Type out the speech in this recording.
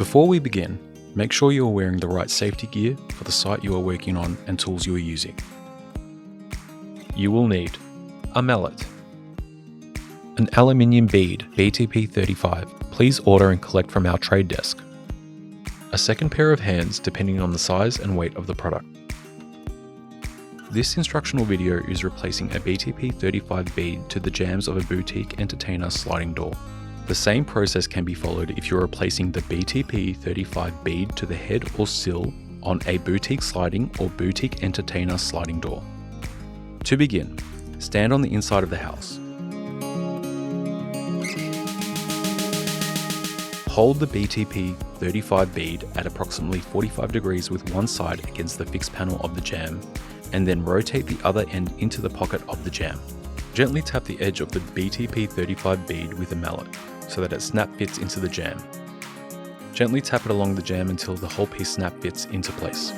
Before we begin, make sure you are wearing the right safety gear for the site you are working on and tools you are using. You will need a mallet, an aluminium bead BTP35, please order and collect from our trade desk, a second pair of hands depending on the size and weight of the product. This instructional video is replacing a BTP35 bead to the jambs of a boutique entertainer sliding door. The same process can be followed if you're replacing the BTP35 bead to the head or sill on a boutique sliding or boutique entertainer sliding door. To begin, stand on the inside of the house. Hold the BTP35 bead at approximately 45 degrees with one side against the fixed panel of the jamb, and then rotate the other end into the pocket of the jamb. Gently tap the edge of the BTP35 bead with a mallet so that it snap fits into the jamb. Gently tap it along the jamb until the whole piece snap fits into place.